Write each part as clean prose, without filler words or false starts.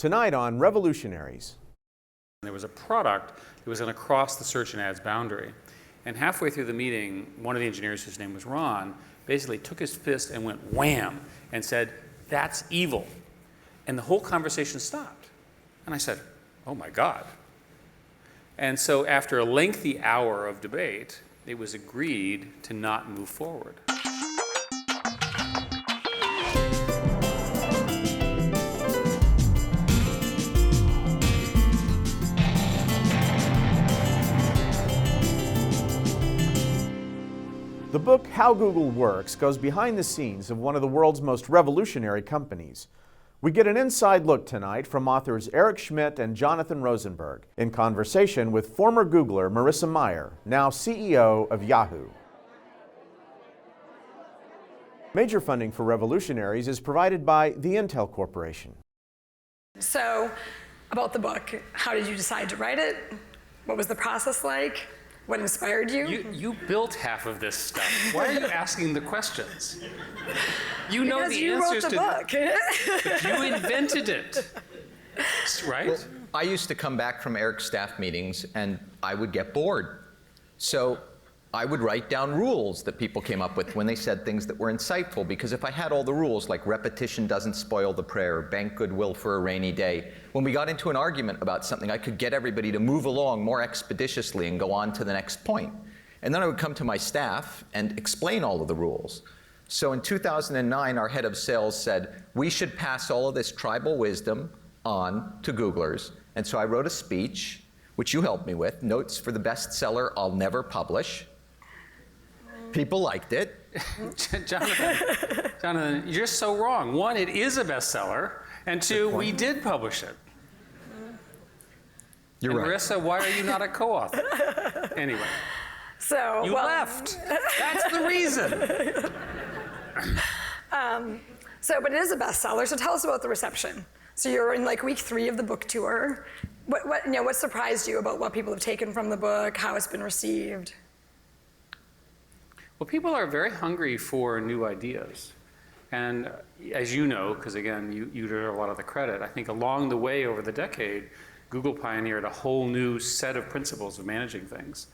Tonight on Revolutionaries. There was a product that was going to cross the search and ads boundary. And halfway through the meeting, one of the engineers, whose name was Ron, basically took his fist and went wham and said, "That's evil." And the whole conversation stopped. And I said, "Oh my God." And so after a lengthy hour of debate, it was agreed to not move forward. The book, How Google Works, goes behind the scenes of one of the world's most revolutionary companies. We get an inside look tonight from authors Eric Schmidt and Jonathan Rosenberg in conversation with former Googler Marissa Mayer, now CEO of Yahoo. Major funding for Revolutionaries is provided by the Intel Corporation. So, about the book, how did you decide to write it? What was the process like? What inspired you? You built half of this stuff. Why are you asking the questions? You know because the you answers wrote the book. but you invented it, right? Well, I used to come back from Eric's staff meetings and I would get bored. So I would write down rules that people came up with when they said things that were insightful, because if I had all the rules, like repetition doesn't spoil the prayer, bank goodwill for a rainy day, when we got into an argument about something, I could get everybody to move along more expeditiously and go on to the next point. And then I would come to my staff and explain all of the rules. So in 2009, our head of sales said, we should pass all of this tribal wisdom on to Googlers. And so I wrote a speech, which you helped me with, notes for the bestseller I'll never publish. People liked it. Jonathan, you're so wrong. One, it is a bestseller, and two, we did publish it. You're right. Marissa, why are you not a co-author? Anyway, So, you left. That's the reason. But it is a bestseller. So tell us about the reception. So you're in like week 3 of the book tour. What surprised you about what people have taken from the book? How it's been received? Well, people are very hungry for new ideas. And as you know, because again, you deserve a lot of the credit, I think along the way over the decade, Google pioneered a whole new set of principles of managing things.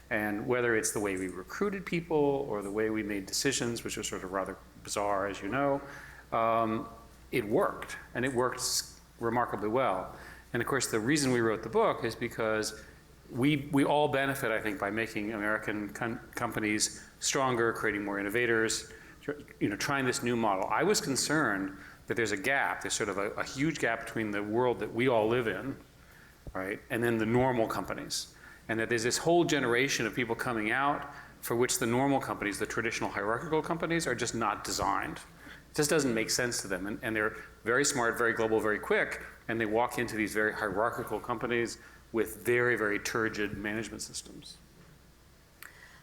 And whether it's the way we recruited people or the way we made decisions, which was sort of rather bizarre, as you know, it worked. And it worked remarkably well. And of course, the reason we wrote the book is because we all benefit, I think, by making American companies stronger, creating more innovators, trying this new model. I was concerned that there's a gap, there's sort of a huge gap between the world that we all live in, right, and then the normal companies. And that there's this whole generation of people coming out for which the normal companies, the traditional hierarchical companies, are just not designed. It just doesn't make sense to them. And they're very smart, very global, very quick, and they walk into these very hierarchical companies with very, very turgid management systems.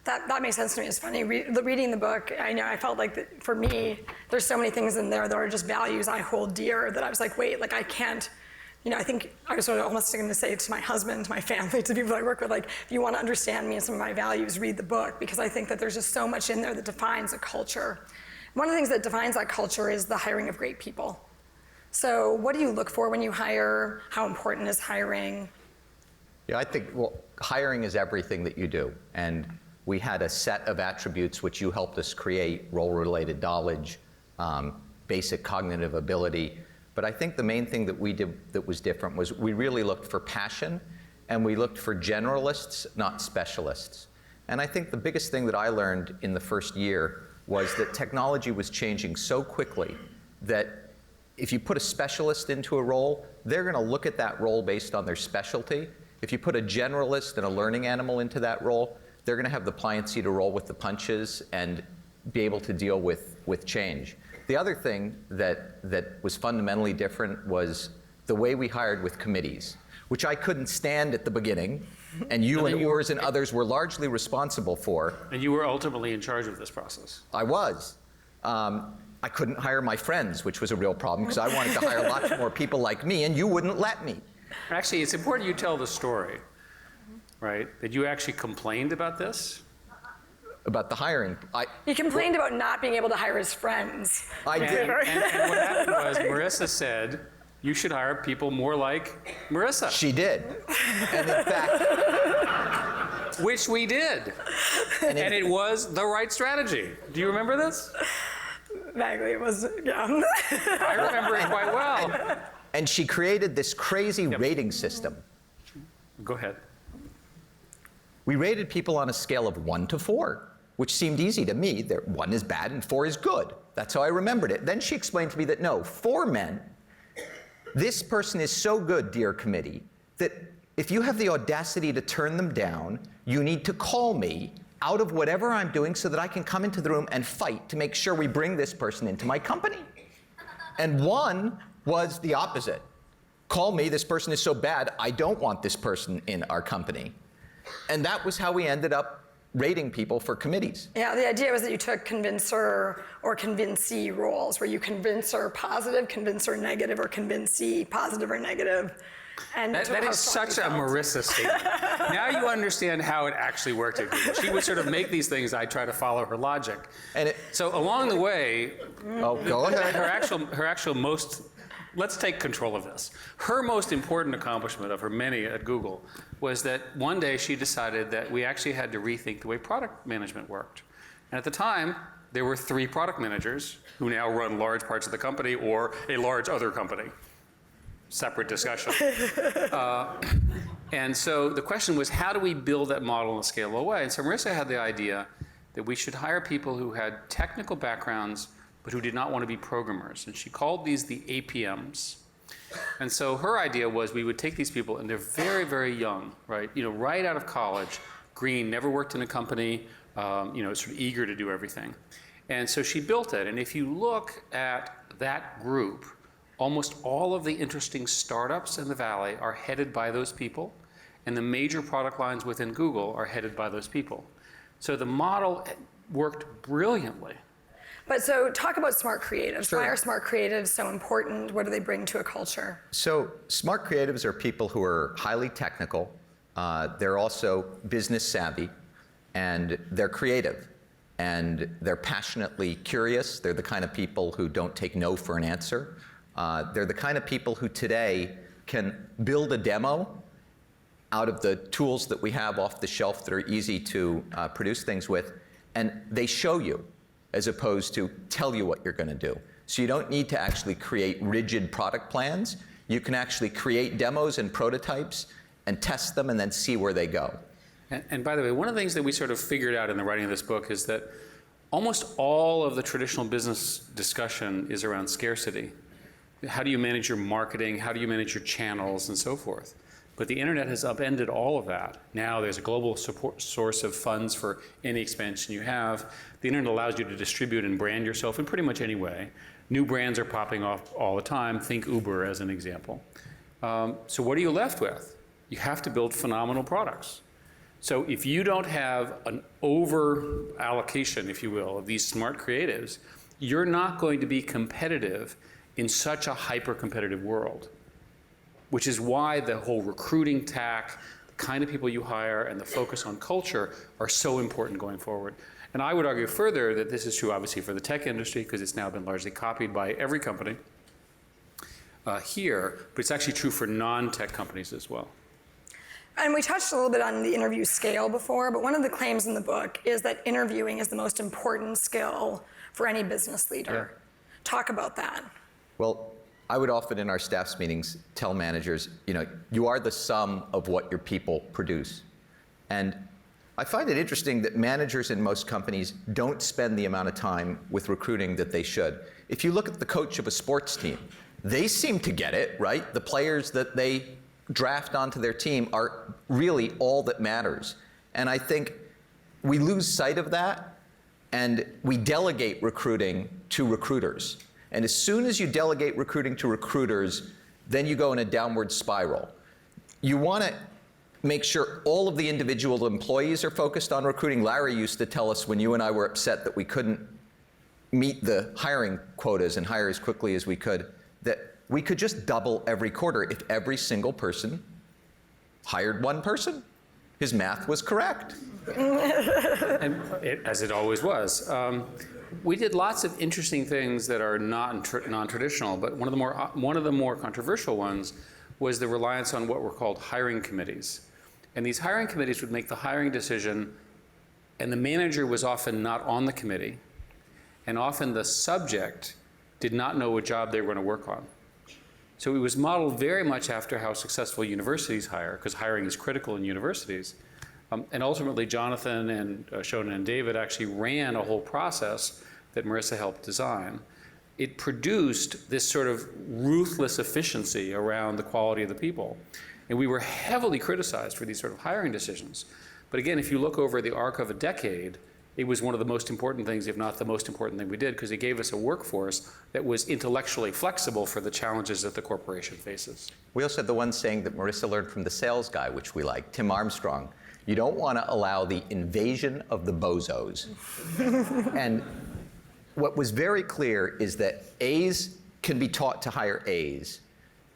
That makes sense to me. It's funny, reading the book, I felt like for me, there's so many things in there that are just values I hold dear that I was like, wait, I can't, I think I was sort of almost going to say to my husband, to my family, to people I work with, if you want to understand me and some of my values, read the book, because I think that there's just so much in there that defines a culture. One of the things that defines that culture is the hiring of great people. So what do you look for when you hire? How important is hiring? Yeah, I think, hiring is everything that you do. And we had a set of attributes which you helped us create: role-related knowledge, basic cognitive ability. But I think the main thing that we did that was different was we really looked for passion, and we looked for generalists, not specialists. And I think the biggest thing that I learned in the first year was that technology was changing so quickly that if you put a specialist into a role, they're going to look at that role based on their specialty. If you put a generalist and a learning animal into that role, they're going to have the pliancy to roll with the punches and be able to deal with change. The other thing that was fundamentally different was the way we hired with committees, which I couldn't stand at the beginning, and you and Urs and others were largely responsible for. And you were ultimately in charge of this process. I was. I couldn't hire my friends, which was a real problem, because I wanted to hire lots more people like me, and you wouldn't let me. Actually, it's important you tell the story, right? That you actually complained about this? About the hiring. He complained about not being able to hire his friends. I did. And what happened was Marissa said, you should hire people more like Marissa. She did. And in fact, which we did. And it was the right strategy. Do you remember this? Vaguely, it was, yeah. I remember it quite well. and she created this crazy rating system. Go ahead. We rated people on a scale of 1 to 4, which seemed easy to me. 1 is bad and 4 is good. That's how I remembered it. Then she explained to me that no, 4 meant this person is so good, dear committee, that if you have the audacity to turn them down, you need to call me out of whatever I'm doing so that I can come into the room and fight to make sure we bring this person into my company. And 1 was the opposite. Call me, this person is so bad, I don't want this person in our company. And that was how we ended up rating people for committees. Yeah, the idea was that you took convincer or convincee roles, where you convincer positive, convincer negative, or convincee positive or negative. And that is such a Marissa statement. Now you understand how it actually worked at Google. She would sort of make these things, I try to follow her logic. And so along the way, go ahead. her actual most, let's take control of this. Her most important accomplishment of her many at Google was that one day she decided that we actually had to rethink the way product management worked. And at the time, there were 3 product managers who now run large parts of the company or a large other company. Separate discussion. And so the question was, how do we build that model in a scalable way? And so Marissa had the idea that we should hire people who had technical backgrounds but who did not want to be programmers. And she called these the APMs. And so her idea was we would take these people, and they're very, very young, right? You know, right out of college, green, never worked in a company, you know, sort of eager to do everything. And so she built it. And if you look at that group, almost all of the interesting startups in the Valley are headed by those people, and the major product lines within Google are headed by those people. So the model worked brilliantly. But so talk about smart creatives. Sure. Why are smart creatives so important? What do they bring to a culture? So smart creatives are people who are highly technical. They're also business savvy, and they're creative. And they're passionately curious. They're the kind of people who don't take no for an answer. They're the kind of people who today can build a demo out of the tools that we have off the shelf that are easy to produce things with, and they show you as opposed to tell you what you're going to do. So you don't need to actually create rigid product plans. You can actually create demos and prototypes and test them and then see where they go. And by the way, one of the things that we sort of figured out in the writing of this book is that almost all of the traditional business discussion is around scarcity. How do you manage your marketing? How do you manage your channels and so forth? But the internet has upended all of that. Now there's a global support source of funds for any expansion you have. The internet allows you to distribute and brand yourself in pretty much any way. New brands are popping off all the time. Think Uber as an example. So what are you left with? You have to build phenomenal products. So if you don't have an over allocation, if you will, of these smart creatives, you're not going to be competitive in such a hyper-competitive world, which is why the whole recruiting tack, the kind of people you hire, and the focus on culture are so important going forward. And I would argue further that this is true, obviously, for the tech industry, because it's now been largely copied by every company here, but it's actually true for non-tech companies as well. And we touched a little bit on the interview scale before, but one of the claims in the book is that interviewing is the most important skill for any business leader. Yeah. Talk about that. Well, I would often in our staff's meetings tell managers, you know, you are the sum of what your people produce. And I find it interesting that managers in most companies don't spend the amount of time with recruiting that they should. If you look at the coach of a sports team, they seem to get it, right? The players that they draft onto their team are really all that matters. And I think we lose sight of that, and we delegate recruiting to recruiters. And as soon as you delegate recruiting to recruiters, then you go in a downward spiral. You want to make sure all of the individual employees are focused on recruiting. Larry used to tell us when you and I were upset that we couldn't meet the hiring quotas and hire as quickly as we could, that we could just double every quarter if every single person hired one person. His math was correct. And as it always was. we did lots of interesting things that are not non-traditional, but one of the more controversial ones was the reliance on what were called hiring committees. And these hiring committees would make the hiring decision, and the manager was often not on the committee, and often the subject did not know what job they were going to work on. So it was modeled very much after how successful universities hire, because hiring is critical in universities. And ultimately, Jonathan and Shona and David actually ran a whole process that Marissa helped design. It produced this sort of ruthless efficiency around the quality of the people. And we were heavily criticized for these sort of hiring decisions. But again, if you look over the arc of a decade, it was one of the most important things, if not the most important thing we did, because it gave us a workforce that was intellectually flexible for the challenges that the corporation faces. We also had the one saying that Marissa learned from the sales guy, which we like, Tim Armstrong. You don't want to allow the invasion of the bozos. And what was very clear is that A's can be taught to hire A's,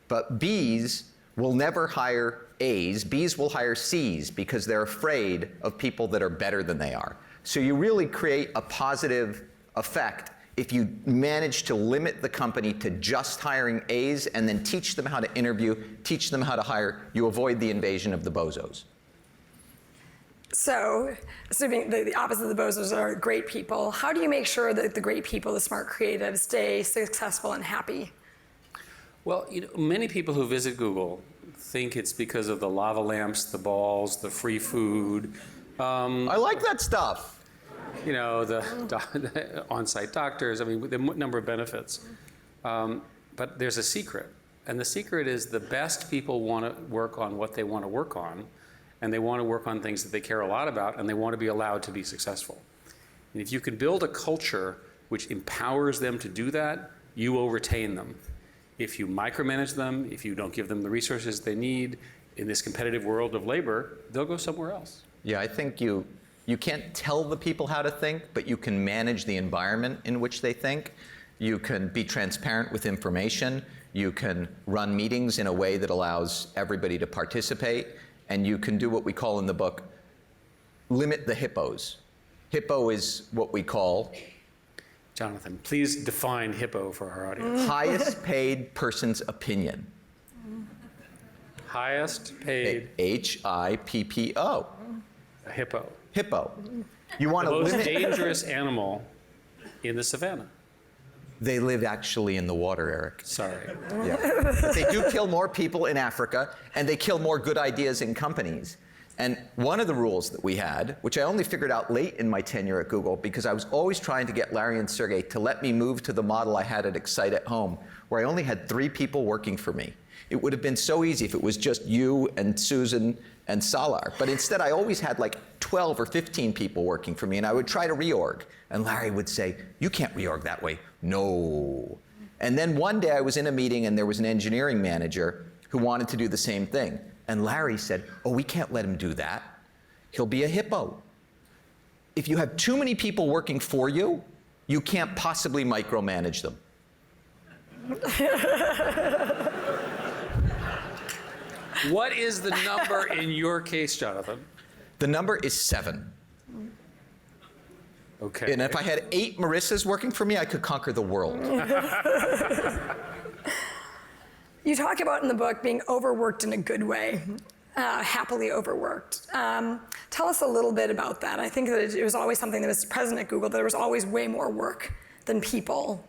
but B's will never hire A's. B's will hire C's because they're afraid of people that are better than they are. So you really create a positive effect if you manage to limit the company to just hiring A's and then teach them how to interview, teach them how to hire. You avoid the invasion of the bozos. So, assuming the opposite of the bozos are great people, how do you make sure that the great people, the smart creatives, stay successful and happy? Well, many people who visit Google think it's because of the lava lamps, the balls, the free food. I like that stuff. The on-site doctors, the number of benefits. But there's a secret. And the secret is the best people want to work on what they want to work on. And they want to work on things that they care a lot about, and they want to be allowed to be successful. And if you can build a culture which empowers them to do that, you will retain them. If you micromanage them, if you don't give them the resources they need in this competitive world of labor, they'll go somewhere else. Yeah, I think you can't tell the people how to think, but you can manage the environment in which they think. You can be transparent with information. You can run meetings in a way that allows everybody to participate. And you can do what we call in the book, limit the hippos. Hippo is what we call... Jonathan, please define hippo for our audience. Highest paid person's opinion. Highest paid... H-I-P-P-O. A hippo. Hippo. You want the to most limit... dangerous animal in the savannah. They live actually in the water, Eric. Sorry. Yeah. But they do kill more people in Africa, and they kill more good ideas in companies. And one of the rules that we had, which I only figured out late in my tenure at Google, because I was always trying to get Larry and Sergey to let me move to the model I had at Excite at Home, where I only had 3 people working for me. It would have been so easy if it was just you and Susan and Salar. But instead, I always had like 12 or 15 people working for me, and I would try to reorg. And Larry would say, "You can't reorg that way." No. And then one day I was in a meeting, and there was an engineering manager who wanted to do the same thing. And Larry said, "Oh, we can't let him do that. He'll be a hippo. If you have too many people working for you, you can't possibly micromanage them." What is the number in your case, Jonathan? The number is 7. Okay. And if I had 8 Marissas working for me, I could conquer the world. You talk about in the book being overworked in a good way, happily overworked. Tell us a little bit about that. I think that it was always something that was present at Google, that there was always way more work than people.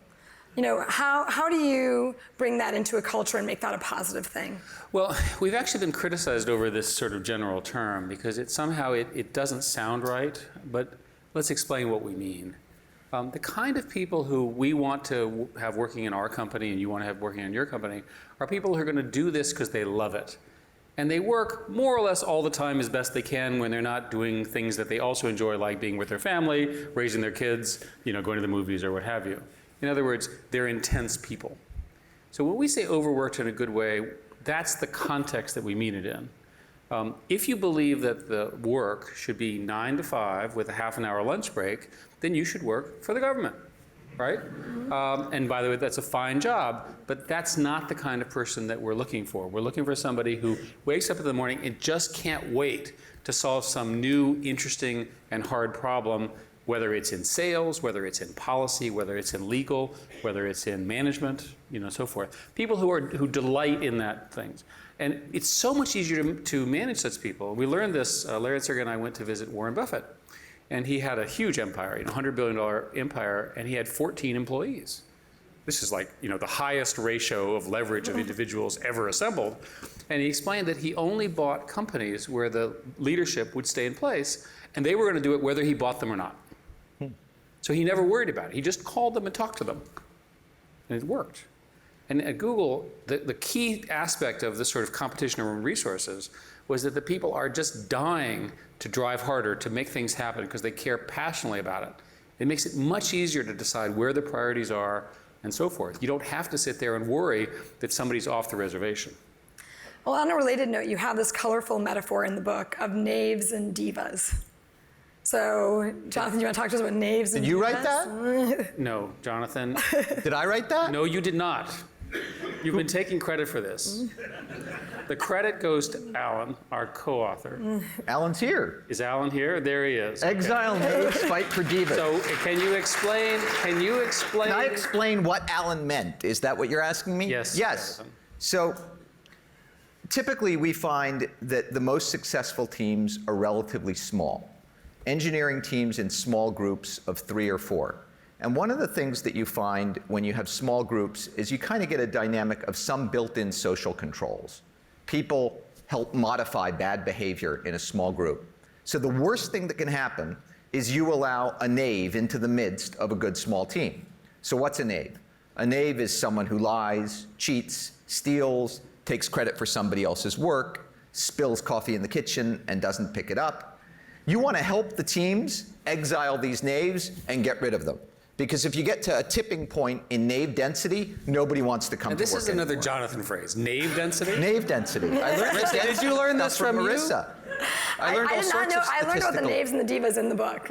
How do you bring that into a culture and make that a positive thing? Well, we've actually been criticized over this sort of general term because it doesn't sound right, but let's explain what we mean. The kind of people who we want to have working in our company and you want to have working in your company are people who are going to do this because they love it. And they work more or less all the time as best they can when they're not doing things that they also enjoy, like being with their family, raising their kids, going to the movies or what have you. In other words, they're intense people. So when we say overworked in a good way, that's the context that we mean it in. If you believe that the work should be 9 to 5 with a half-an-hour lunch break, then you should work for the government, right? And by the way, that's a fine job, but that's not the kind of person that we're looking for. We're looking for somebody who wakes up in the morning and just can't wait to solve some new, interesting, and hard problem whether it's in sales, whether it's in policy, whether it's in legal, whether it's in management, so forth. People who delight in that things. And it's so much easier to manage such people. We learned this, Larry and Sergey and I went to visit Warren Buffett, and he had a huge empire, $100 billion empire, and he had 14 employees. This is like, the highest ratio of leverage of individuals ever assembled. And he explained that he only bought companies where the leadership would stay in place, and they were going to do it whether he bought them or not. So he never worried about it. He just called them and talked to them, and it worked. And at Google, the key aspect of this sort of competition around resources was that the people are just dying to drive harder, to make things happen because they care passionately about it. It makes it much easier to decide where the priorities are and so forth. You don't have to sit there and worry that somebody's off the reservation. Well, on a related note, you have this colorful metaphor in the book of knaves and divas. So, Jonathan, you want to talk to us about knaves and divas? Did you write that? No, Jonathan. Did I write that? No, you did not. You've been taking credit for this. The credit goes to Alan, our co-author. Alan's here. Is Alan here? There he is. Exile knaves fight for divas. So can you explain? Can I explain what Alan meant? Is that what you're asking me? Yes. Yes. Jonathan. So typically we find that the most successful teams are relatively small. Engineering teams in small groups of 3 or 4. And one of the things that you find when you have small groups is you kind of get a dynamic of some built-in social controls. People help modify bad behavior in a small group. So the worst thing that can happen is you allow a knave into the midst of a good small team. So what's a knave? A knave is someone who lies, cheats, steals, takes credit for somebody else's work, spills coffee in the kitchen and doesn't pick it up. You want to help the teams exile these knaves and get rid of them. Because if you get to a tipping point in knave density, nobody wants to come to work This is another anymore. Jonathan phrase, knave density? Knave density. I learned Marissa, did you learn this from you? Marissa. I learned all did not sorts know. of I learned about the statistical- knaves and the divas in the book.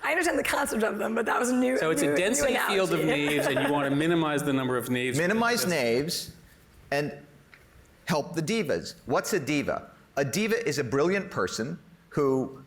I understand the concept of them, but that was new. So it's a density field of knaves, and you want to minimize the number of knaves. Minimize knaves and help the divas. What's a diva? A diva is a brilliant person who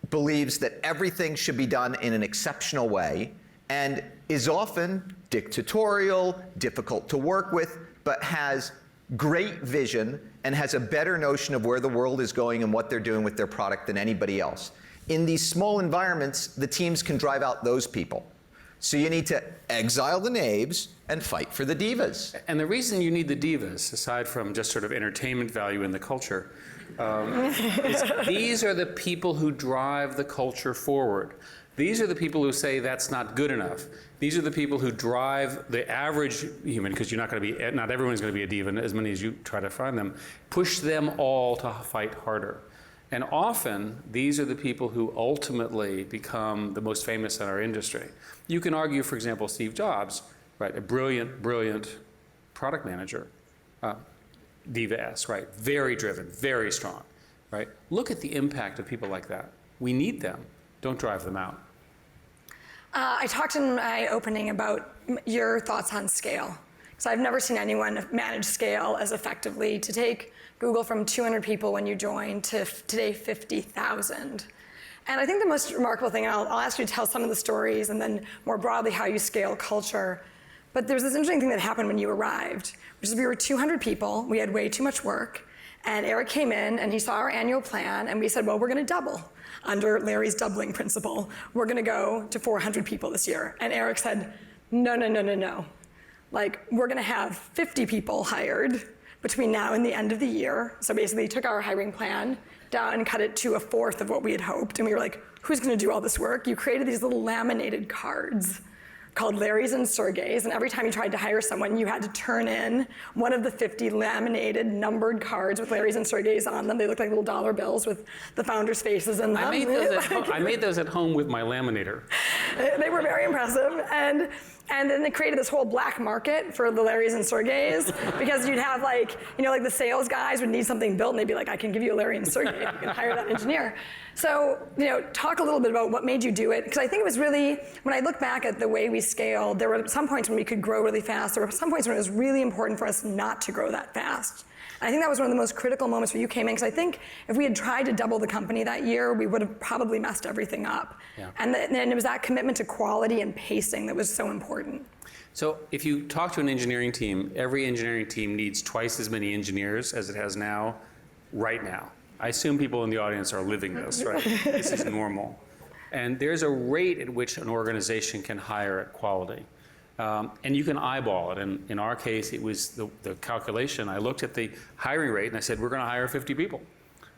believes that everything should be done in an exceptional way and is often dictatorial, difficult to work with, but has great vision and has a better notion of where the world is going and what they're doing with their product than anybody else. In these small environments, the teams can drive out those people. So you need to exile the knaves and fight for the divas. And the reason you need the divas, aside from just sort of entertainment value in the culture, is these are the people who drive the culture forward. These are the people who say that's not good enough. These are the people who drive the average human, because not everyone's going to be a diva, as many as you try to find them, push them all to fight harder. And often, these are the people who ultimately become the most famous in our industry. You can argue, for example, Steve Jobs, right, a brilliant product manager, diva-esque, right, very driven, very strong, right? Look at the impact of people like that. We need them. Don't drive them out. I talked in my opening about your thoughts on scale. So I've never seen anyone manage scale as effectively. To take Google from 200 people when you joined to today 50,000. And I think the most remarkable thing, and I'll ask you to tell some of the stories and then more broadly how you scale culture. But there's this interesting thing that happened when you arrived, which is we were 200 people, we had way too much work, and Eric came in and he saw our annual plan and we said, well, we're gonna double. Under Larry's doubling principle, we're gonna go to 400 people this year. And Eric said, no. Like, we're gonna have 50 people hired between now and the end of the year. So basically, he took our hiring plan down and cut it to a fourth of what we had hoped. And we were like, who's gonna do all this work? You created these little laminated cards called Larry's and Sergey's, and every time you tried to hire someone, you had to turn in one of the 50 laminated, numbered cards with Larry's and Sergey's on them. They looked like little dollar bills with the founders' faces in them. I made those at home with my laminator. They were very impressive, and then they created this whole black market for the Larry's and Sergey's, because you'd have like the sales guys would need something built, and they'd be like, I can give you a Larry and Sergey, you can hire that engineer. So, talk a little bit about what made you do it, because I think it was really, when I look back at the way we scaled, there were some points when we could grow really fast. There were some points when it was really important for us not to grow that fast. And I think that was one of the most critical moments where you came in, because I think if we had tried to double the company that year, we would have probably messed everything up. Yeah. And then it was that commitment to quality and pacing that was so important. So if you talk to an engineering team, every engineering team needs twice as many engineers as it has now, right now. I assume people in the audience are living this, right? This is normal. And there's a rate at which an organization can hire at quality. And you can eyeball it. And in our case, it was the calculation. I looked at the hiring rate and I said, we're going to hire 50 people,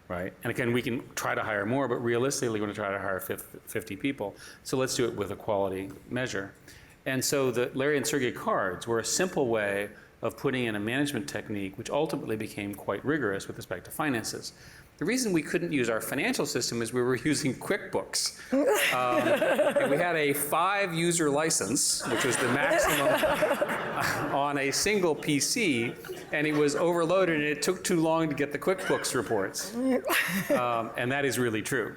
right? And again, we can try to hire more, but realistically, we're going to try to hire 50 people. So let's do it with a quality measure. And so the Larry and Sergey cards were a simple way of putting in a management technique, which ultimately became quite rigorous with respect to finances. The reason we couldn't use our financial system is we were using QuickBooks. And we had a 5-user license, which was the maximum on a single PC, and it was overloaded, and it took too long to get the QuickBooks reports. And that is really true.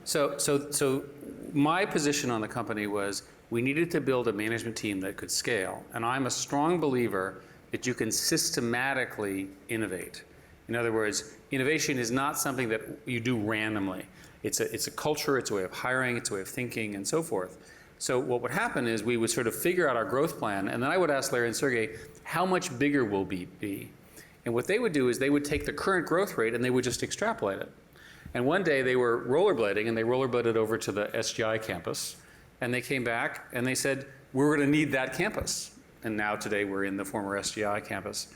So my position on the company was we needed to build a management team that could scale. And I'm a strong believer that you can systematically innovate. In other words, innovation is not something that you do randomly. It's a culture, it's a way of hiring, it's a way of thinking, and so forth. So what would happen is we would sort of figure out our growth plan, and then I would ask Larry and Sergey, how much bigger will we be? And what they would do is they would take the current growth rate and they would just extrapolate it. And one day they were rollerblading, and they rollerbladed over to the SGI campus, and they came back and they said, we're going to need that campus. And now today we're in the former SGI campus,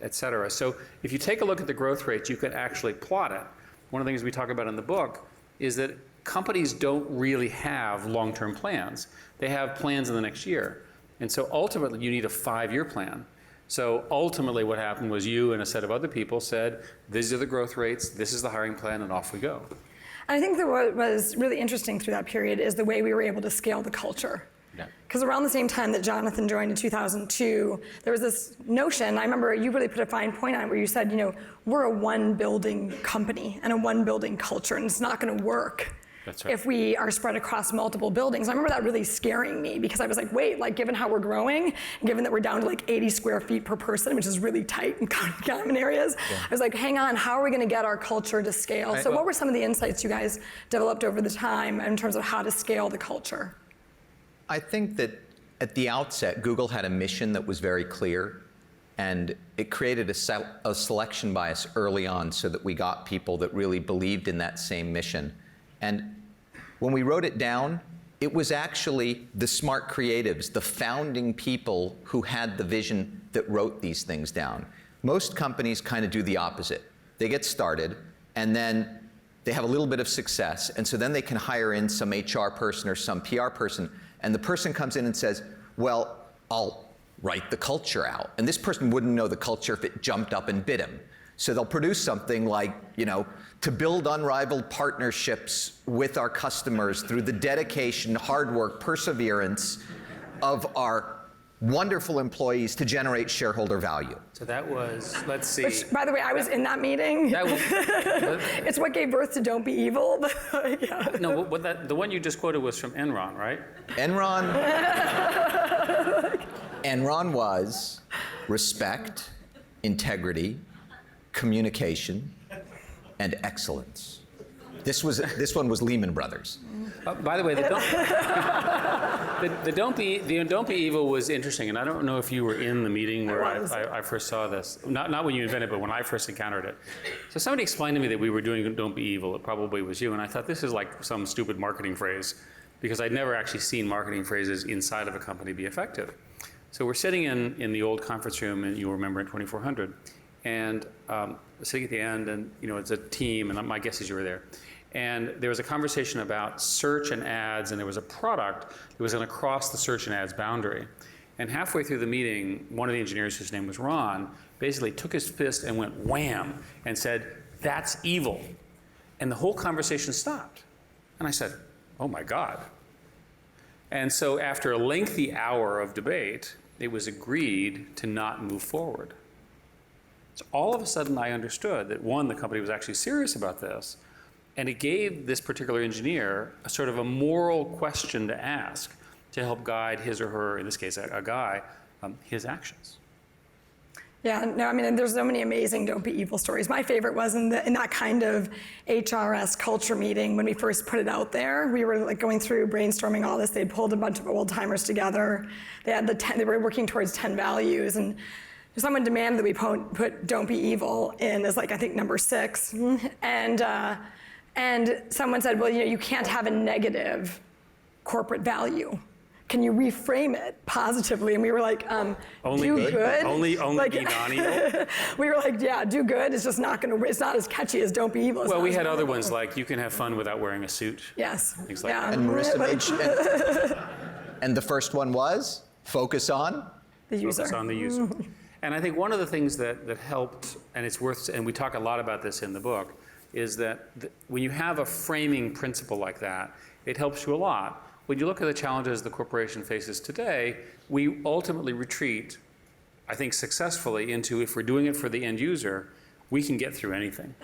et cetera. So if you take a look at the growth rates, you can actually plot it. One of the things we talk about in the book is that companies don't really have long-term plans. They have plans in the next year. And so ultimately you need a 5-year plan. So ultimately what happened was you and a set of other people said, these are the growth rates, this is the hiring plan, and off we go. And I think that what was really interesting through that period is the way we were able to scale the culture. Because around the same time that Jonathan joined in 2002, there was this notion, I remember you really put a fine point on it, where you said, we're a one-building company and a one-building culture, and it's not going to work. That's right. If we are spread across multiple buildings. I remember that really scaring me, because I was like, wait, given how we're growing, and given that we're down to 80 square feet per person, which is really tight in common areas, I was like, hang on, how are we going to get our culture to scale? So what were some of the insights you guys developed over the time in terms of how to scale the culture? I think that at the outset, Google had a mission that was very clear, and it created a selection bias early on so that we got people that really believed in that same mission. And when we wrote it down, it was actually the smart creatives, the founding people who had the vision that wrote these things down. Most companies kind of do the opposite. They get started, and then they have a little bit of success, and so then they can hire in some HR person or some PR person, and the person comes in and says, well, I'll write the culture out. And this person wouldn't know the culture if it jumped up and bit him. So they'll produce something like, to build unrivaled partnerships with our customers through the dedication, hard work, perseverance of our wonderful employees to generate shareholder value. So that was, let's see. Which, by the way, I was in that meeting. That was, it's what gave birth to Don't Be Evil. Yeah. No, the one you just quoted was from Enron, right? Enron was respect, integrity, communication, and excellence. This one was Lehman Brothers. By the way, the Don't Be Evil was interesting, and I don't know if you were in the meeting where I first saw this. Not when you invented it, but when I first encountered it. So somebody explained to me that we were doing Don't Be Evil. It probably was you, and I thought this is like some stupid marketing phrase, because I'd never actually seen marketing phrases inside of a company be effective. So we're sitting in the old conference room, and you'll remember in 2400, and sitting at the end, and it's a team, and my guess is you were there. And there was a conversation about search and ads, and there was a product that was going to cross the search and ads boundary. And halfway through the meeting, one of the engineers, whose name was Ron, basically took his fist and went wham and said, "That's evil." And the whole conversation stopped. And I said, "Oh my God." And so after a lengthy hour of debate, it was agreed to not move forward. So all of a sudden I understood that, one, the company was actually serious about this, and it gave this particular engineer a sort of a moral question to ask to help guide his or her, in this case a guy, his actions. Yeah, no, I mean, there's so many amazing don't be evil stories. My favorite was in that kind of HRS culture meeting when we first put it out there. We were like going through brainstorming all this. They'd pulled a bunch of old timers together. They were working towards 10 values, and someone demanded that we put don't be evil in as like, I think, number 6. And someone said, well, you can't have a negative corporate value. Can you reframe it positively? And we were like, only do good? good. Only like, be non-evil? We were like, yeah, do good. It's just not it's not as catchy as don't be evil. Well, we had other ones like you can have fun without wearing a suit. Yes. Things like yeah. that. And Marissa mentioned, and the first one was focus on? The user. Focus on the user. And I think one of the things that helped, and it's worth, and we talk a lot about this in the book, is that when you have a framing principle like that, it helps you a lot. When you look at the challenges the corporation faces today, we ultimately retreat, I think successfully, into if we're doing it for the end user, we can get through anything.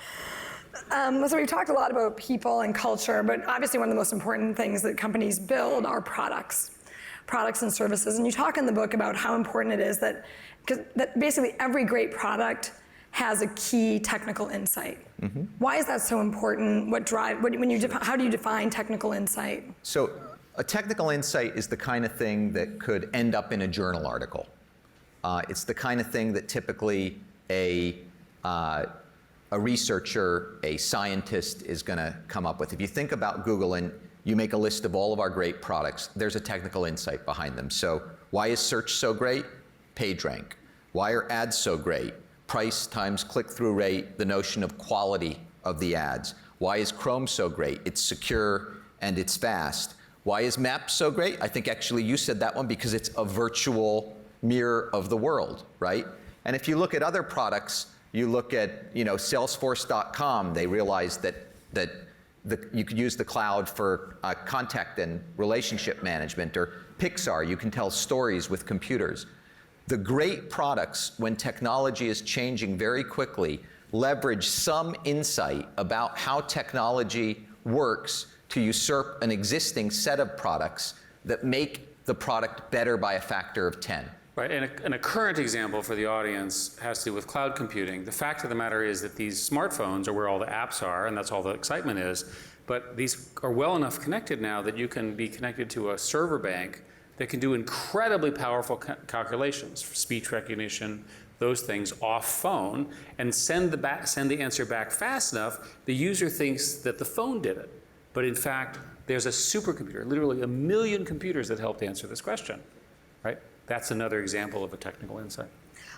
So we've talked a lot about people and culture, but obviously one of the most important things that companies build are products and services. And you talk in the book about how important it is that basically every great product has a key technical insight. Mm-hmm. Why is that so important? How do you define technical insight? So a technical insight is the kind of thing that could end up in a journal article. It's the kind of thing that typically a researcher, a scientist is going to come up with. If you think about Google and you make a list of all of our great products, there's a technical insight behind them. So why is search so great? PageRank. Why are ads so great? Price times click-through rate, the notion of quality of the ads. Why is Chrome so great? It's secure and it's fast. Why is Maps so great? I think actually you said that one because it's a virtual mirror of the world, right? And if you look at other products, you look at Salesforce.com, they realized that you could use the cloud for contact and relationship management, or Pixar, you can tell stories with computers. The great products, when technology is changing very quickly, leverage some insight about how technology works to usurp an existing set of products that make the product better by a factor of 10. Right, and a current example for the audience has to do with cloud computing. The fact of the matter is that these smartphones are where all the apps are, and that's all the excitement is, but these are well enough connected now that you can be connected to a server bank that can do incredibly powerful calculations, speech recognition, those things off phone, and send the answer back fast enough, the user thinks that the phone did it. But in fact, there's a supercomputer, literally 1 million computers that helped answer this question, right? That's another example of a technical insight.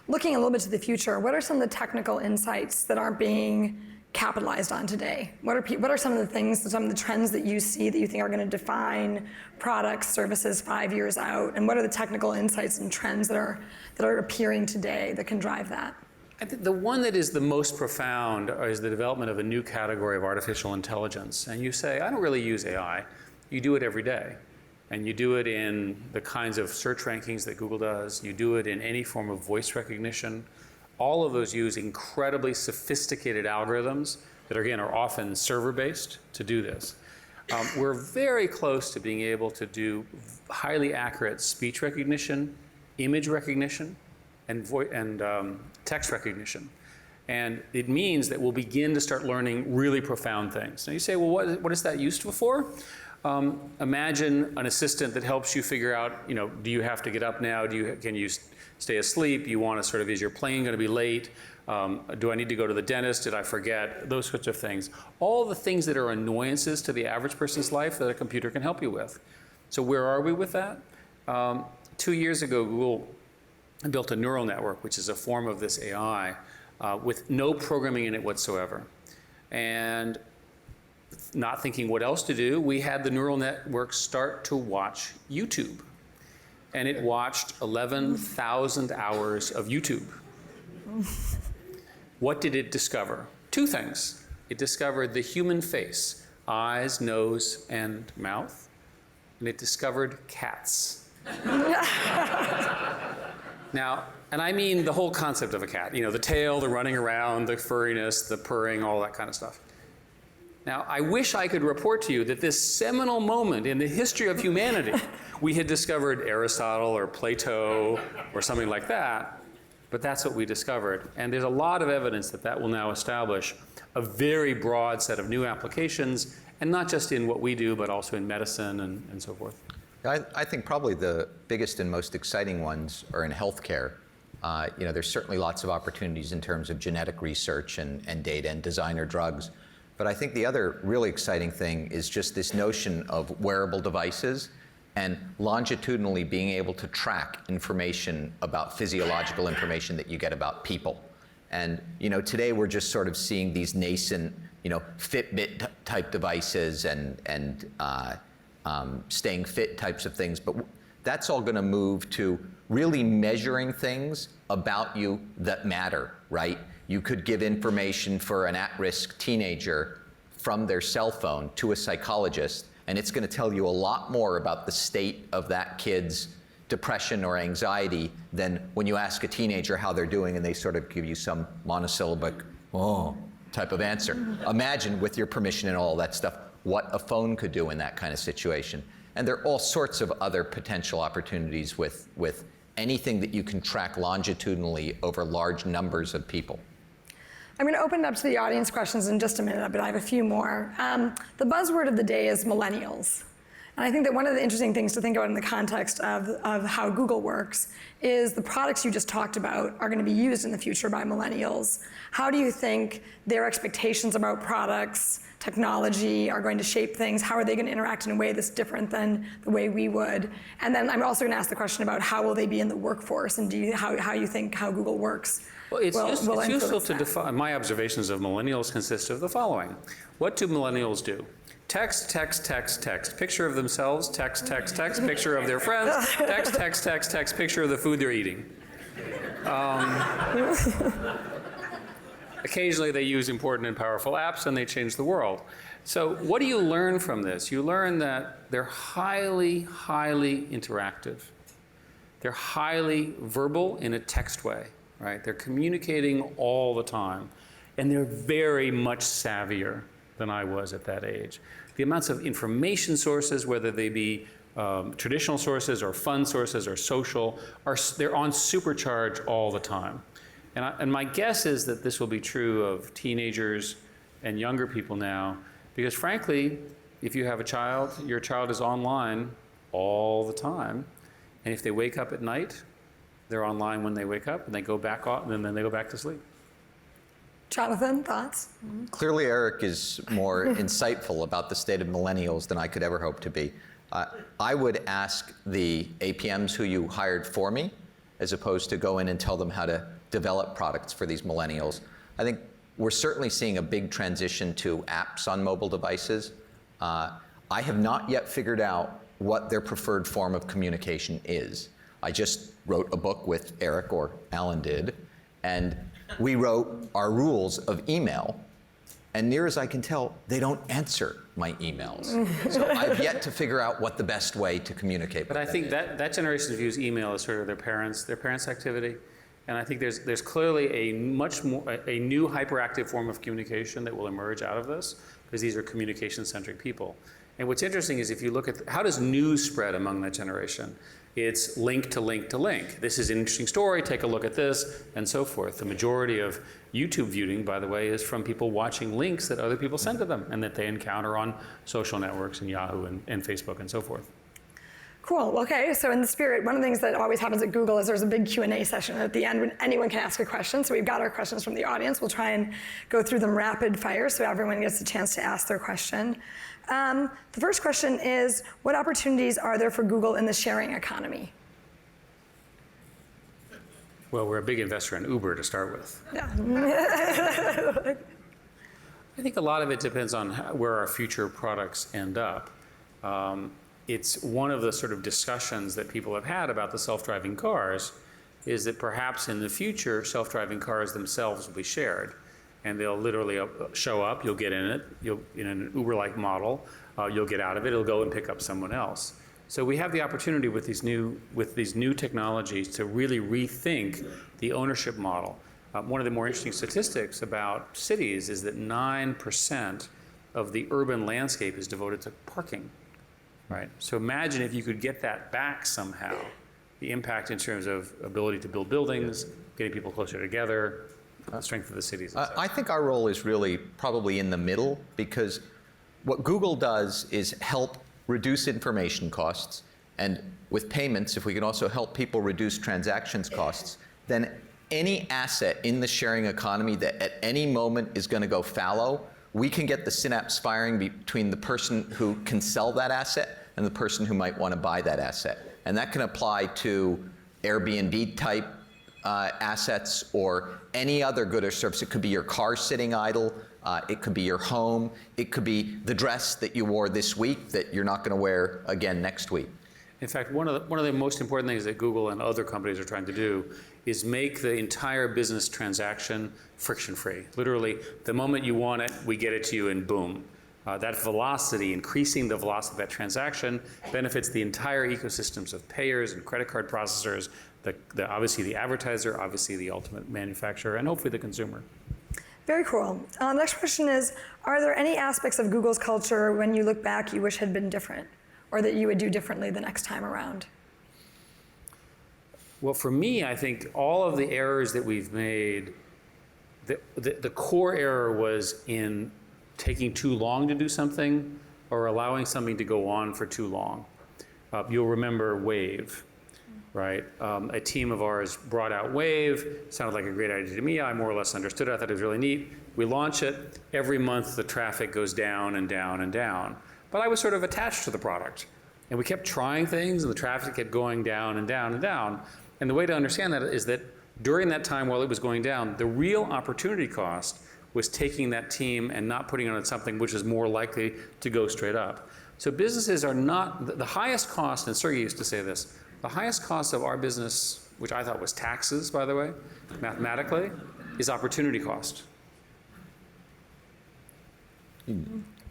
Looking a little bit to the future, what are some of the technical insights that aren't being capitalized on today? What are some of the things, some of the trends that you see that you think are going to define products, services 5 years out? And what are the technical insights and trends that are appearing today that can drive that? I think the one that is the most profound is the development of a new category of artificial intelligence. And you say, I don't really use AI. You do it every day. And you do it in the kinds of search rankings that Google does. You do it in any form of voice recognition. All of those use incredibly sophisticated algorithms that, again, are often server-based to do this. We're very close to being able to do highly accurate speech recognition, image recognition, and text recognition. And it means that we'll begin to start learning really profound things. Now you say, well, what is that useful for? Imagine an assistant that helps you figure out, do you have to get up now? Can you stay asleep? You want to sort of, is your plane going to be late? Do I need to go to the dentist? Did I forget? Those sorts of things. All the things that are annoyances to the average person's life that a computer can help you with. So where are we with that? 2 years ago, Google built a neural network, which is a form of this AI, with no programming in it whatsoever. And not thinking what else to do, we had the neural network start to watch YouTube. And it watched 11,000 hours of YouTube. What did it discover? 2 things. It discovered the human face, eyes, nose, and mouth. And it discovered cats. Now, and I mean the whole concept of a cat. The tail, the running around, the furriness, the purring, all that kind of stuff. Now, I wish I could report to you that this seminal moment in the history of humanity, we had discovered Aristotle or Plato or something like that. But that's what we discovered. And there's a lot of evidence that that will now establish a very broad set of new applications, and not just in what we do, but also in medicine and so forth. I think probably the biggest and most exciting ones are in healthcare. There's certainly lots of opportunities in terms of genetic research and data and designer drugs. But I think the other really exciting thing is just this notion of wearable devices and longitudinally being able to track information about physiological information that you get about people. And today we're just sort of seeing these nascent, Fitbit type devices and staying fit types of things. But that's all going to move to really measuring things about you that matter, right? You could give information for an at-risk teenager from their cell phone to a psychologist, and it's going to tell you a lot more about the state of that kid's depression or anxiety than when you ask a teenager how they're doing and they sort of give you some monosyllabic, oh, type of answer. Imagine, with your permission and all that stuff, what a phone could do in that kind of situation. And there are all sorts of other potential opportunities with anything that you can track longitudinally over large numbers of people. I'm going to open it up to the audience questions in just a minute, but I have a few more. The buzzword of the day is millennials. And I think that one of the interesting things to think about in the context of how Google works is the products you just talked about are going to be used in the future by millennials. How do you think their expectations about products, technology are going to shape things? How are they going to interact in a way that's different than the way we would? And then I'm also going to ask the question about how will they be in the workforce, and how you think how Google works. Well, it's useful to define. My observations of millennials consist of the following. What do millennials do? Text, text, text, text. Picture of themselves, text, text, text. Picture of their friends, text, text, text, text. Picture of the food they're eating. Occasionally they use important and powerful apps and they change the world. So what do you learn from this? You learn that they're highly, highly interactive. They're highly verbal in a text way, right? They're communicating all the time. And they're very much savvier than I was at that age. The amounts of information sources, whether they be traditional sources or fun sources or social, they're on supercharge all the time. And my guess is that this will be true of teenagers and younger people now, because frankly, if you have a child, your child is online all the time. And if they wake up at night, they're online when they wake up, and they go back off, and then they go back to sleep. Jonathan, thoughts? Clearly, Eric is more insightful about the state of millennials than I could ever hope to be. I would ask the APMs who you hired for me, as opposed to go in and tell them how to develop products for these millennials. I think we're certainly seeing a big transition to apps on mobile devices. I have not yet figured out what their preferred form of communication is. I just wrote a book with Eric, or Alan did, and we wrote our rules of email, and near as I can tell, they don't answer my emails. So I've yet to figure out what the best way to communicate with them. But I think that generation views email as sort of their parents' activity. And I think there's clearly a new hyperactive form of communication that will emerge out of this, because these are communication-centric people. And what's interesting is if you look at how does news spread among that generation? It's link to link to link. This is an interesting story, take a look at this, and so forth. The majority of YouTube viewing, by the way, is from people watching links that other people send to them and that they encounter on social networks and Yahoo and Facebook and so forth. Cool. Okay, so in the spirit, one of the things that always happens at Google is there's a big Q&A session at the end when anyone can ask a question. So we've got our questions from the audience. We'll try and go through them rapid fire so everyone gets a chance to ask their question. The first question is, what opportunities are there for Google in the sharing economy? Well, we're a big investor in Uber to start with. Yeah. I think a lot of it depends on where our future products end up. It's one of the sort of discussions that people have had about the self-driving cars is that perhaps in the future, self-driving cars themselves will be shared. And they'll literally show up, you'll get in it, in an Uber-like model, you'll get out of it, it'll go and pick up someone else. So we have the opportunity with these new technologies to really rethink the ownership model. One of the more interesting statistics about cities is that 9% of the urban landscape is devoted to parking. Right? So imagine if you could get that back somehow, the impact in terms of ability to build buildings, getting people closer together, the strength of the cities. I think our role is really probably in the middle, because what Google does is help reduce information costs, and with payments, if we can also help people reduce transactions costs, then any asset in the sharing economy that at any moment is going to go fallow, we can get the synapse firing between the person who can sell that asset and the person who might want to buy that asset. And that can apply to Airbnb type assets or any other good or service. It could be your car sitting idle. It could be your home. It could be the dress that you wore this week that you're not going to wear again next week. In fact, one of the most important things that Google and other companies are trying to do is make the entire business transaction friction-free. Literally, the moment you want it, we get it to you, and boom. That velocity, increasing the velocity of that transaction, benefits the entire ecosystems of payers and credit card processors, obviously the advertiser, obviously the ultimate manufacturer, and hopefully the consumer. Very cool. Next question is, are there any aspects of Google's culture when you look back you wish had been different, or that you would do differently the next time around? Well, for me, I think all of the errors that we've made, the core error was in taking too long to do something or allowing something to go on for too long. You'll remember Wave, right? A team of ours brought out Wave, sounded like a great idea to me. I more or less understood it. I thought it was really neat. We launch it. Every month, the traffic goes down and down and down. But I was sort of attached to the product. And we kept trying things, and the traffic kept going down and down and down. And the way to understand that is that during that time while it was going down, the real opportunity cost was taking that team and not putting on something which is more likely to go straight up. So businesses are not, the highest cost, and Sergey used to say this, the highest cost of our business, which I thought was taxes, by the way, mathematically, is opportunity cost.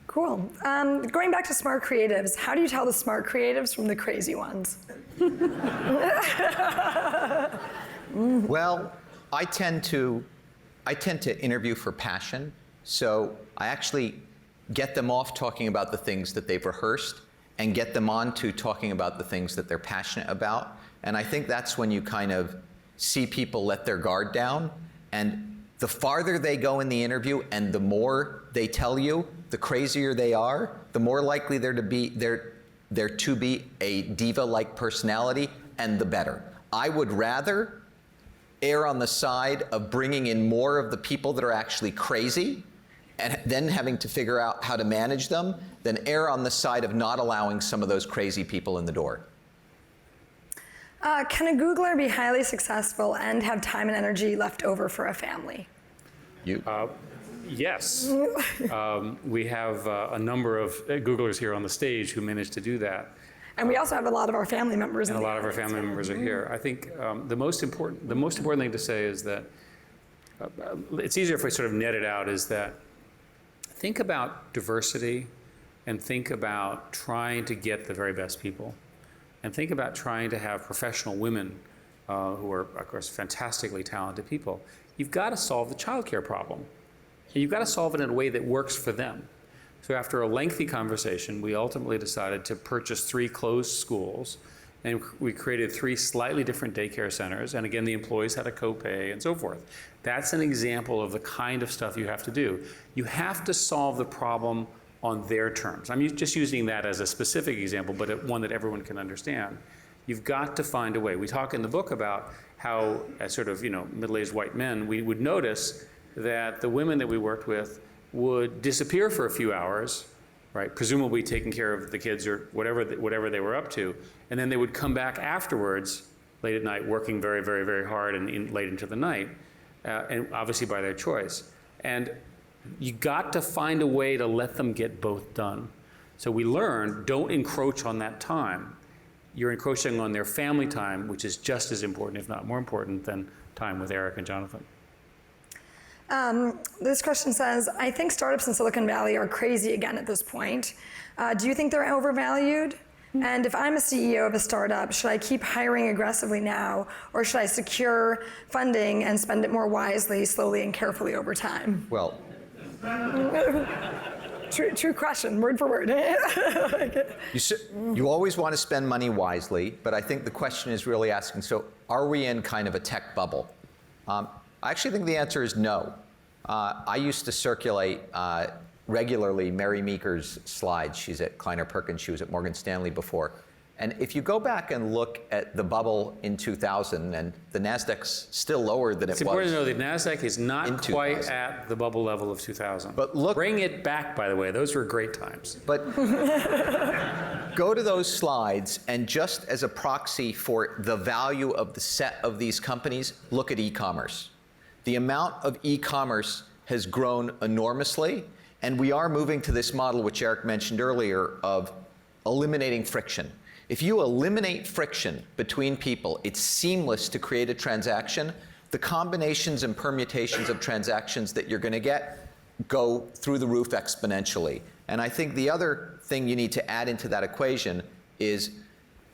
Cool. Going back to smart creatives, how do you tell the smart creatives from the crazy ones? Well, I tend to interview for passion, so I actually get them off talking about the things that they've rehearsed and get them on to talking about the things that they're passionate about. And I think that's when you kind of see people let their guard down, and the farther they go in the interview and the more they tell you, the crazier they are, the more likely they're to be a diva-like personality, and the better. I would rather err on the side of bringing in more of the people that are actually crazy and then having to figure out how to manage them than err on the side of not allowing some of those crazy people in the door. Can a Googler be highly successful and have time and energy left over for a family? You? Yes. We have a number of Googlers here on the stage who managed to do that. And we also have a lot of our family members. And a lot of our family members are here. I think the most important thing to say is that it's easier if we sort of net it out, is that think about diversity and think about trying to get the very best people. And think about trying to have professional women who are, of course, fantastically talented people. You've got to solve the childcare problem. And you've got to solve it in a way that works for them. So after a lengthy conversation, we ultimately decided to purchase 3 closed schools, and we created 3 slightly different daycare centers. And again, the employees had a copay and so forth. That's an example of the kind of stuff you have to do. You have to solve the problem on their terms. I'm just using that as a specific example, but one that everyone can understand. You've got to find a way. We talk in the book about how, as sort of, middle-aged white men, we would notice that the women that we worked with would disappear for a few hours, right? Presumably taking care of the kids or whatever they were up to, and then they would come back afterwards, late at night, working very, very, very hard and late into the night, and obviously by their choice. And you got to find a way to let them get both done. So we learned, don't encroach on that time. You're encroaching on their family time, which is just as important, if not more important, than time with Eric and Jonathan. This question says, I think startups in Silicon Valley are crazy again at this point. Do you think they're overvalued? And if I'm a CEO of a startup, should I keep hiring aggressively now, or should I secure funding and spend it more wisely, slowly, and carefully over time? Well, True question, word for word. you always want to spend money wisely, but I think the question is really asking, so are we in kind of a tech bubble? I actually think the answer is no. I used to circulate regularly Mary Meeker's slides. She's at Kleiner Perkins. She was at Morgan Stanley before. And if you go back and look at the bubble in 2000, and the NASDAQ's still lower than it was. It's important to know that NASDAQ is not quite 2000. at the bubble level of 2000. But look, bring it back, by the way. Those were great times. But go to those slides, and just as a proxy for the value of the set of these companies, look at e-commerce. The amount of e-commerce has grown enormously, and we are moving to this model, which Eric mentioned earlier, of eliminating friction. If you eliminate friction between people, it's seamless to create a transaction. The combinations and permutations of transactions that you're going to get go through the roof exponentially. And I think the other thing you need to add into that equation is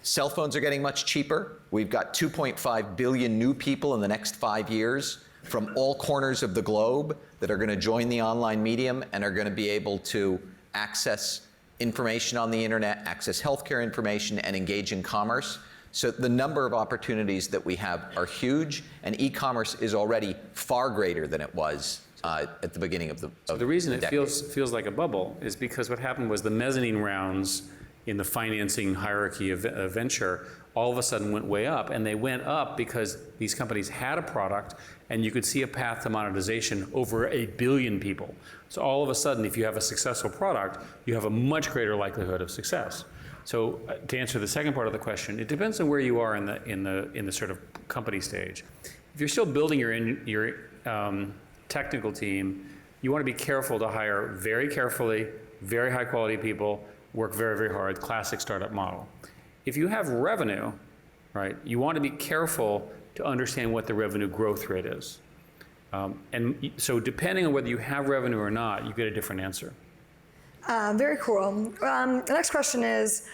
cell phones are getting much cheaper. We've got 2.5 billion new people in the next 5 years from all corners of the globe that are going to join the online medium and are going to be able to access information on the internet, access healthcare information, and engage in commerce. So the number of opportunities that we have are huge, and e-commerce is already far greater than it was at the beginning of the So the reason it decade. feels like a bubble is because what happened was the mezzanine rounds in the financing hierarchy of venture all of a sudden went way up, and they went up because these companies had a product and you could see a path to monetization over 1 billion people. So all of a sudden, if you have a successful product, you have a much greater likelihood of success. So to answer the second part of the question, it depends on where you are in the sort of company stage. If you're still building your technical team, you want to be careful to hire very carefully, very high quality people, work very, very hard, classic startup model. If you have revenue, right, you want to be careful to understand what the revenue growth rate is. And so depending on whether you have revenue or not, you get a different answer. Very cool. The next question is,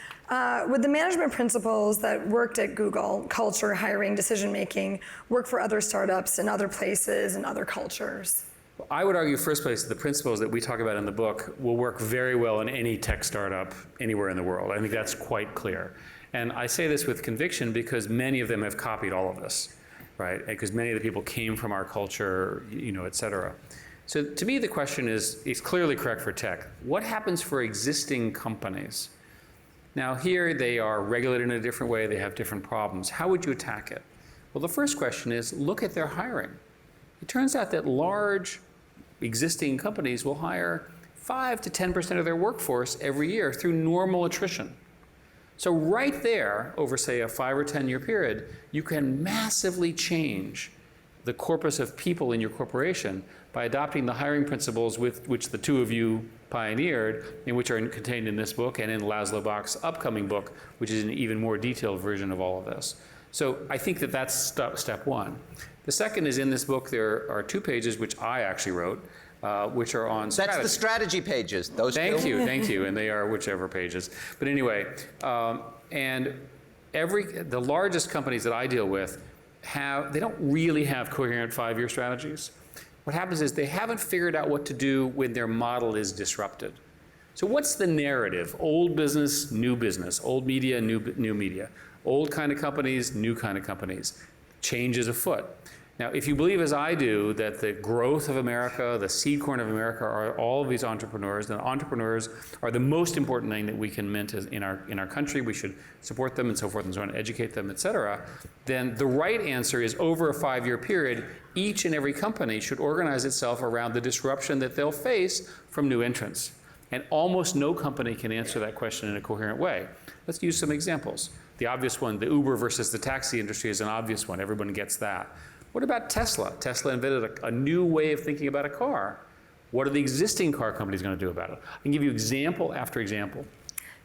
would the management principles that worked at Google, culture, hiring, decision-making, work for other startups in other places and other cultures? I would argue, first place, the principles that we talk about in the book will work very well in any tech startup anywhere in the world. I think that's quite clear. And I say this with conviction because many of them have copied all of this, right? Because many of the people came from our culture, you know, et cetera. So to me, the question is clearly correct for tech. What happens for existing companies? Now here they are regulated in a different way, they have different problems. How would you attack it? Well, the first question is look at their hiring. It turns out that large existing companies will hire 5 to 10% of their workforce every year through normal attrition. So right there, over say a 5 or 10 year period, you can massively change the corpus of people in your corporation by adopting the hiring principles with which the two of you pioneered, and which are contained in this book and in Laszlo Bock's upcoming book, which is an even more detailed version of all of this. So I think that that's step one. The second is in this book, there are 2 pages which I actually wrote, which are on strategy. That's the strategy pages. Those Thank you, and they are whichever pages. But anyway, and the largest companies that I deal with they don't really have coherent 5-year strategies. What happens is they haven't figured out what to do when their model is disrupted. So what's the narrative? Old business, new business. Old media, new media. Old kind of companies, new kind of companies. Change is afoot. Now, if you believe, as I do, that the growth of America, the seed corn of America, are all of these entrepreneurs, then entrepreneurs are the most important thing that we can mint in our country. We should support them and so forth and so on, educate them, et cetera. Then the right answer is, over a 5-year period, each and every company should organize itself around the disruption that they'll face from new entrants. And almost no company can answer that question in a coherent way. Let's use some examples. The obvious one, the Uber versus the taxi industry, is an obvious one. Everyone gets that. What about Tesla? Tesla invented a new way of thinking about a car. What are the existing car companies going to do about it? I can give you example after example.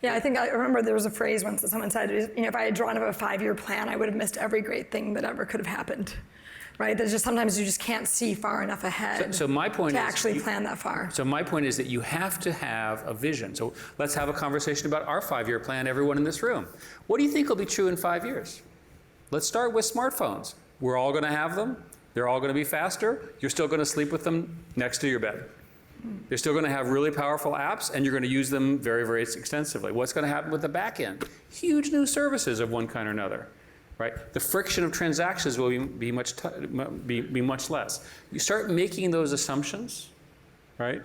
Yeah, I remember there was a phrase once that someone said, if I had drawn up a 5-year plan, I would have missed every great thing that ever could have happened. Right? There's just sometimes you just can't see far enough ahead so my point to is actually plan that far. So my point is that you have to have a vision. So let's have a conversation about our 5-year plan, everyone in this room. What do you think will be true in 5 years? Let's start with smartphones. We're all going to have them. They're all going to be faster. You're still going to sleep with them next to your bed. They're still going to have really powerful apps, and you're going to use them very, very extensively. What's going to happen with the back end? Huge new services of one kind or another. right? The friction of transactions will be much less. You start making those assumptions, right?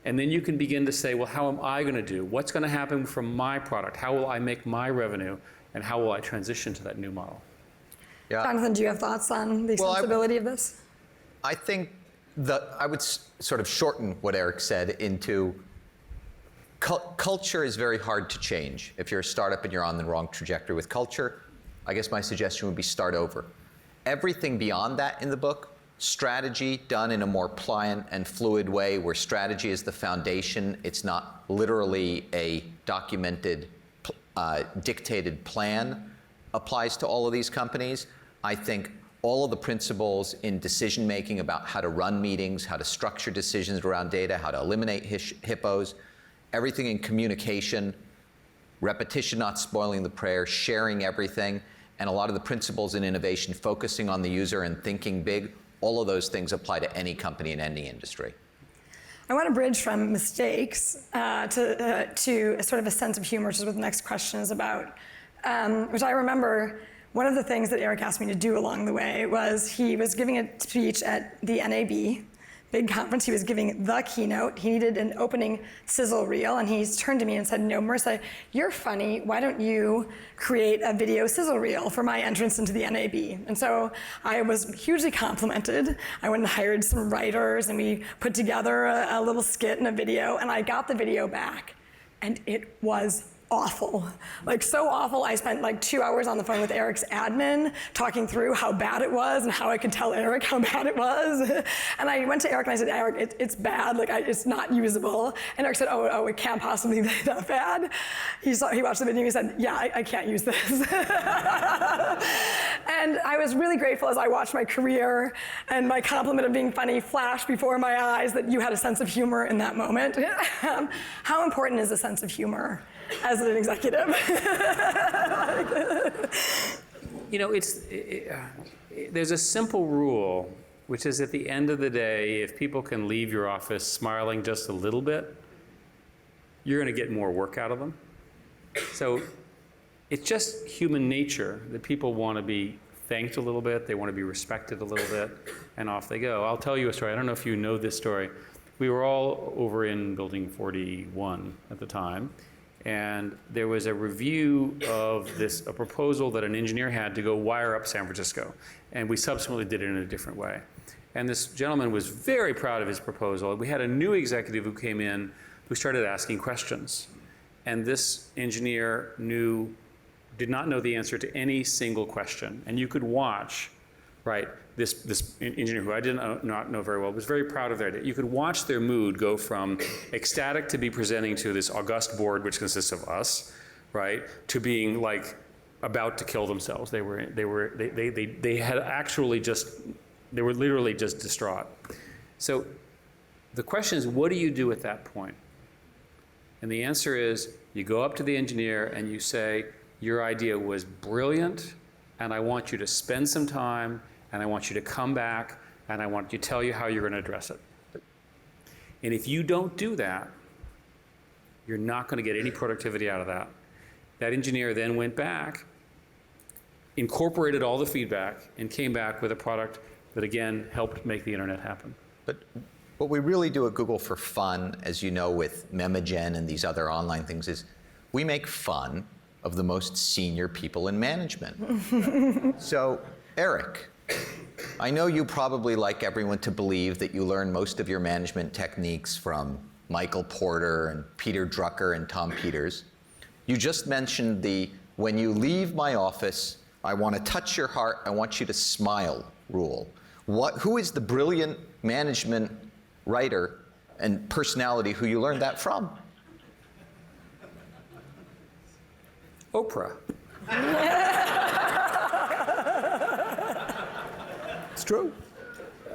And then you can begin to say, well, how am I going to do? What's going to happen from my product? How will I make my revenue? And how will I transition to that new model? Yeah. Jonathan, do you have thoughts on the sensibility of this? I think I would sort of shorten what Eric said into culture is very hard to change. If you're a startup and you're on the wrong trajectory with culture, I guess my suggestion would be start over. Everything beyond that in the book, strategy done in a more pliant and fluid way where strategy is the foundation. It's not literally a documented, dictated plan applies to all of these companies. I think all of the principles in decision making about how to run meetings, how to structure decisions around data, how to eliminate hippos, everything in communication, repetition not spoiling the prayer, sharing everything, and a lot of the principles in innovation, focusing on the user and thinking big, all of those things apply to any company in any industry. I want to bridge from mistakes to sort of a sense of humor, which is what the next question is about, which I remember one of the things that Eric asked me to do along the way was he was giving a speech at the NAB, big conference. He was giving the keynote. He needed an opening sizzle reel, and he turned to me and said, no, Marissa, you're funny. Why don't you create a video sizzle reel for my entrance into the NAB? And so I was hugely complimented. I went and hired some writers, and we put together a little skit and a video, and I got the video back, and it was awful. Like, so awful. I spent like 2 hours on the phone with Eric's admin talking through how bad it was and how I could tell Eric how bad it was. And I went to Eric and I said, Eric, it's bad. Like, it's not usable. And Eric said, oh, it can't possibly be that bad. He watched the video and he said, yeah, I can't use this. And I was really grateful as I watched my career and my compliment of being funny flash before my eyes that you had a sense of humor in that moment. How important is a sense of humor as an executive? You know, there's a simple rule, which is at the end of the day, if people can leave your office smiling just a little bit, you're going to get more work out of them. So it's just human nature that people want to be thanked a little bit, they want to be respected a little bit, and off they go. I'll tell you a story. I don't know if you know this story. We were all over in Building 41 at the time, and there was a review of a proposal that an engineer had to go wire up San Francisco, and we subsequently did it in a different way. And this gentleman was very proud of his proposal. We had a new executive who came in who started asking questions, and this engineer did not know the answer to any single question. And you could watch, right, this engineer who I did not know very well was very proud of their idea. You could watch their mood go from ecstatic to be presenting to this august board, which consists of us, right, to being like about to kill themselves. They were literally just distraught. So the question is, what do you do at that point? And the answer is, you go up to the engineer and you say, your idea was brilliant, and I want you to spend some time, and I want you to come back, and I want you to tell you how you're going to address it. And if you don't do that, you're not going to get any productivity out of that. That engineer then went back, incorporated all the feedback, and came back with a product that, again, helped make the internet happen. But what we really do at Google for fun, as you know, with Memogen and these other online things, is we make fun of the most senior people in management. So, Eric, I know you probably like everyone to believe that you learn most of your management techniques from Michael Porter and Peter Drucker and Tom Peters. You just mentioned the, when you leave my office, I want to touch your heart, I want you to smile rule. Who is the brilliant management writer and personality who you learned that from? Oprah. It's true.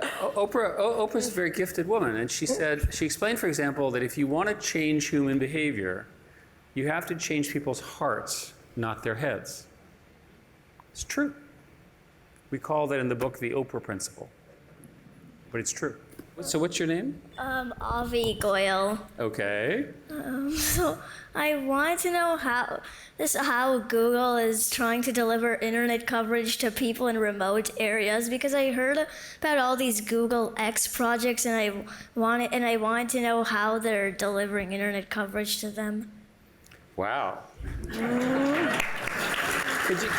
Oprah's a very gifted woman, and she explained, for example, that if you want to change human behavior, you have to change people's hearts, not their heads. It's true. We call that in the book the Oprah principle, but it's true. So what's your name? Avi Goyle. Okay. So I want to know how Google is trying to deliver internet coverage to people in remote areas, because I heard about all these Google X projects, and I wanted to know how they're delivering internet coverage to them. Wow. Could you?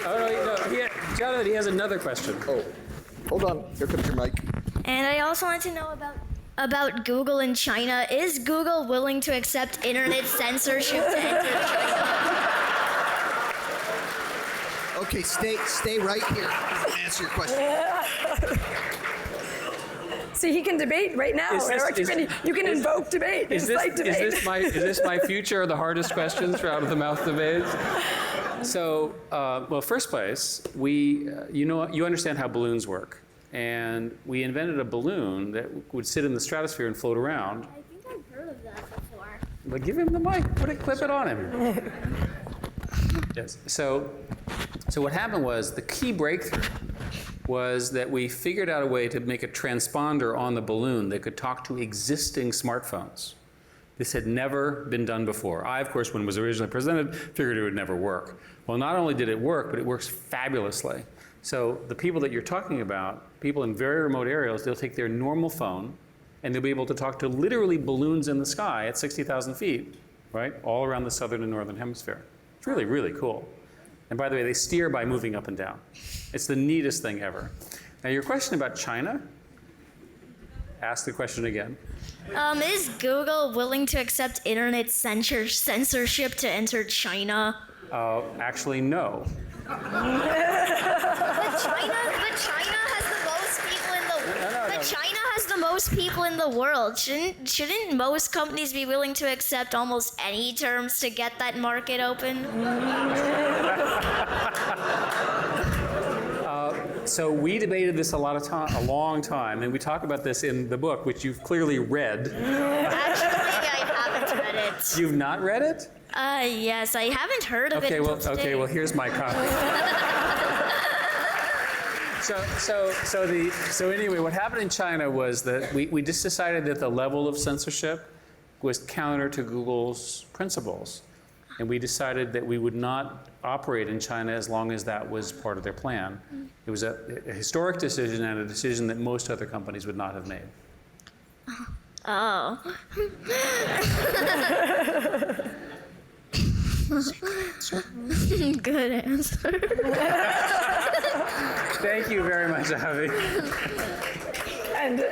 Oh no, Jonathan, he has another question. Oh, hold on. Here comes your mic. And I also want to know about Google in China. Is Google willing to accept internet censorship to enter China? Okay, stay right here. I'll answer your question. See, he can debate right now, Eric. You can invoke debate. Is this my future? The hardest questions for out of the mouth debates. So, well, first place, you understand how balloons work. And we invented a balloon that would sit in the stratosphere and float around. I think I've heard of that before. But give him the mic, clip it on him. Yes. So what happened was, the key breakthrough was that we figured out a way to make a transponder on the balloon that could talk to existing smartphones. This had never been done before. I, of course, when it was originally presented, figured it would never work. Well, not only did it work, but it works fabulously. So the people that you're talking about, people in very remote areas, they'll take their normal phone and they'll be able to talk to literally balloons in the sky at 60,000 feet, right? All around the southern and northern hemisphere. It's really, really cool. And by the way, they steer by moving up and down. It's the neatest thing ever. Now, your question about China, ask the question again. Is Google willing to accept internet censorship to enter China? Actually, no. But China has the most people in the world. Shouldn't most companies be willing to accept almost any terms to get that market open? So we debated this a long time, and we talk about this in the book, which you've clearly read. Actually, I haven't read it. You've not read it? Yes, I haven't heard of it. Okay, well, here's my copy. So anyway, what happened in China was that we just decided that the level of censorship was counter to Google's principles. And we decided that we would not operate in China as long as that was part of their plan. It was a historic decision, and a decision that most other companies would not have made. Oh. Good answer. Thank you very much, Avi. And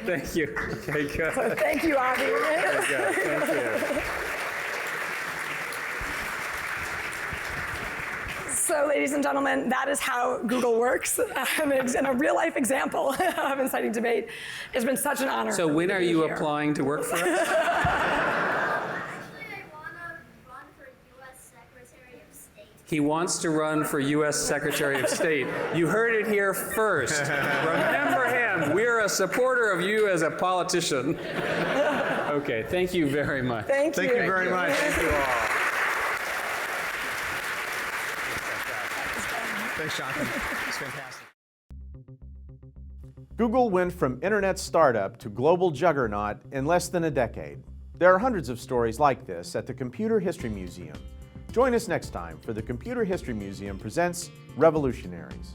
thank you. Okay, good. so thank you, Avi. Thank you. So, ladies and gentlemen, that is how Google works. And a real-life example of inciting debate. It's been such an honor. So when are you applying to work for us? Actually, I want to run for U.S. Secretary of State. He wants to run for U.S. Secretary of State. You heard it here first. Remember him. We're a supporter of you as a politician. Okay, thank you very much. Thank you very much. Thank you all. Thanks, Jonathan. It's fantastic. Google went from internet startup to global juggernaut in less than a decade. There are hundreds of stories like this at the Computer History Museum. Join us next time for the Computer History Museum presents Revolutionaries.